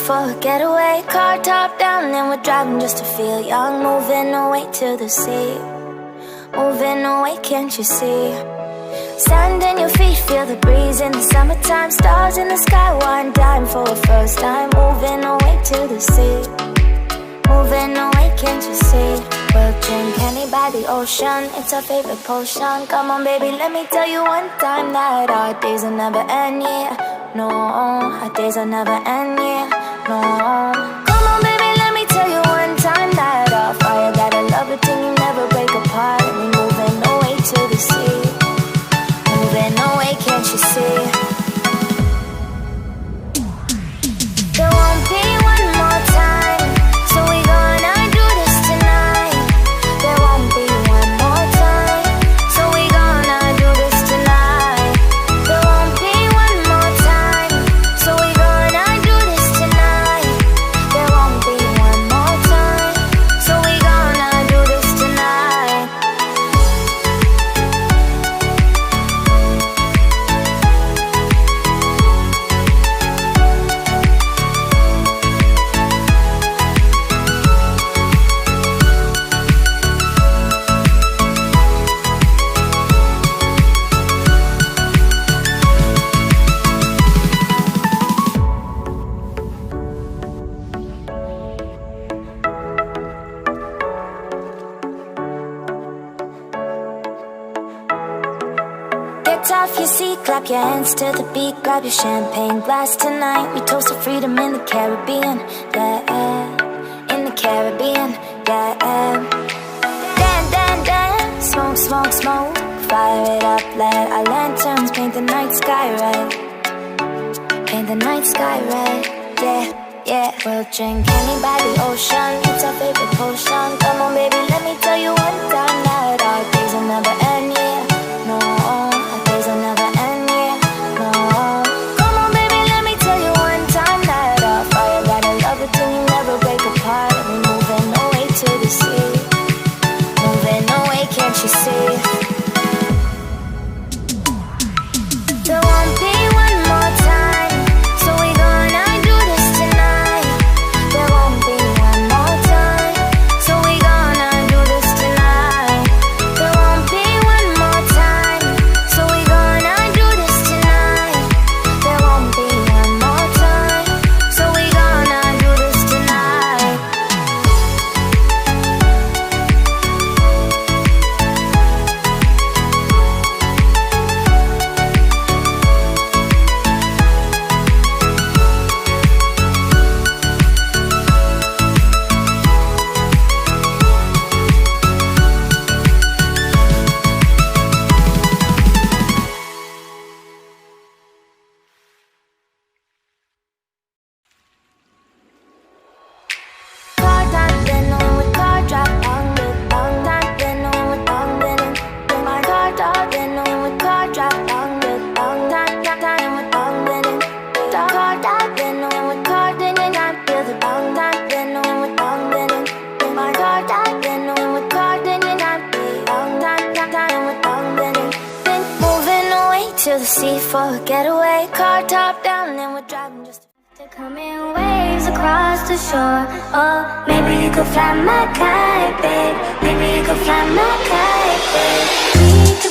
for a getaway. Car top down and we're driving just to feel young. Moving away to the sea, moving away, can't you see? Sand in your feet, feel the breeze in the summertime. Stars in the sky, one dime for a first time. Moving away to the sea, moving away, can't you see? We'll drink honey by the ocean, it's our favorite potion. Come on baby, let me tell you one time that our days will never end, yeah. No, our days will never end, yeah. No. Come on baby, let me tell you one time that our fire got a love it till you never break apart. And we moving away to the sea, moving away, can't you see? There won't be one more time, so we gonna do this tonight. There won't be one more time, so we gonna do this tonight. There won't be one more time, so we gonna do this tonight. There won't be one more time, so we gonna do this tonight. Get off your seat, clap your hands to the beat. Grab your champagne glass tonight. We toast to freedom in the Caribbean, yeah, in the Caribbean, yeah. Dance, dance, dance, smoke, smoke, smoke. Fire it up, let our lanterns paint the night sky red. Paint the night sky red, yeah, yeah. We'll drink honey by the ocean, it's our favorite potion. Come on baby, let me tell you one time that our days will never end, yeah. No, our days will never end, yeah. No. Come on baby, let me tell you one time that our fire got a love it till you never break apart. And we moving away to the sea, moving away, can't you see? There won't be one more time, so we gonna do this tonight. There won't be one more time, so we gonna do this tonight. There won't be one more time, so we gonna do this tonight. There won't be one more time, so we gonna do this tonight. Car top, then with car drop, bang with bang. Top, then with bang, then my car top, then with car drop, bang with bang. Top, time with bang, then car top, then with car, then I feel the bang. Top, then with bang, then my car top, then with car, then I feel bang. Top, time with bang, then moving away to the sea for a getaway. Car top down, and we're driving just to come in waves across the shore. Oh, maybe you could fly my kite, babe. Maybe you could fly my kite, babe. We